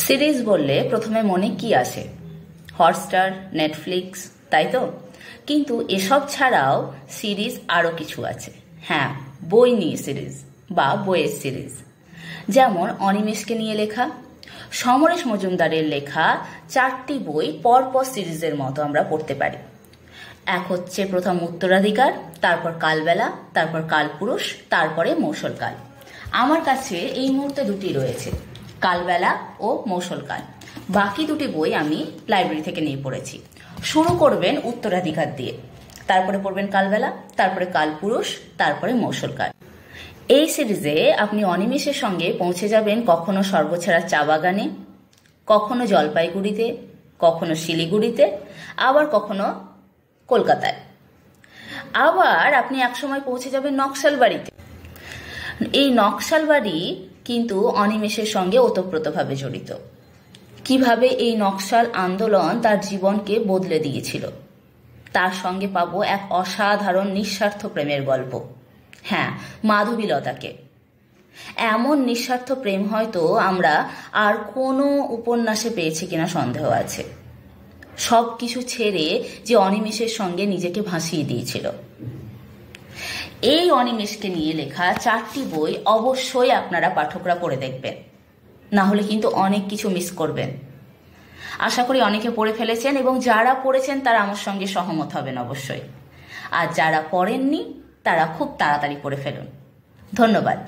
Series বললে প্রথমে মনে কি আসে? হটস্টার, নেটফ্লিক্স, তাই তো? কিন্তু এসব ছাড়াও সিরিজ আরও কিছু আছে। হ্যাঁ, বই নিয়ে সিরিজ বা বইয়ের সিরিজ। যেমন অনিমেষকে নিয়ে লেখা, সমরেশ মজুমদারের লেখা 4টি বই পরপর সিরিজের মতো আমরা পড়তে পারি। এক হচ্ছে প্রথম উত্তরাধিকার, তারপর কালবেলা, তারপর কালপুরুষ, তারপরে মৌসলকাল। আমার কাছে এই মুহূর্তে দুটি রয়েছে, কালবেলা ও মৌসলকাল। বাকি দুটি বই আমি লাইব্রেরি থেকে নিয়ে পড়েছি। শুরু করবেন উত্তরাধিকার দিয়ে, তারপরে পড়বেন কালবেলা, তারপরে কালপুরুষ, তারপরে মৌসলকাল। এই সিরিজে আপনি অনিমেষের সঙ্গে পৌঁছে যাবেন কখনো স্বর্গছাড়া চা বাগানে, কখনো জলপাইগুড়িতে, কখনো শিলিগুড়িতে, আবার কখনো কলকাতায়। আবার আপনি একসময় পৌঁছে যাবেন নকশালবাড়িতে। এই নকশালবাড়ি কিন্তু অনিমেষের সঙ্গে ওতপ্রোতভাবে জড়িত। কিভাবে এই নকশাল আন্দোলন তার জীবনকে বদলে দিয়েছিল, তার সঙ্গে পাবো এক অসাধারণ নিঃস্বার্থ প্রেমের গল্প। হ্যাঁ, মাধবীলতাকে। এমন নিঃস্বার্থ প্রেম হয়তো আমরা আর কোনো উপন্যাসে পেয়েছি কিনা সন্দেহ আছে। সব কিছু ছেড়ে যে অনিমেষের সঙ্গে নিজেকে ভাসিয়ে দিয়েছিল। এই অনিমেষকে নিয়ে লেখা 4টি বই অবশ্যই আপনারা পাঠকরা পড়ে দেখবেন, না হলে কিন্তু অনেক কিছু মিস করবেন। আশা করি অনেকে পড়ে ফেলেছেন, এবং যারা পড়েছেন তারা আমার সঙ্গে সহমত হবেন অবশ্যই। আর যারা পড়েননি তারা খুব তাড়াতাড়ি পড়ে ফেলুন। ধন্যবাদ।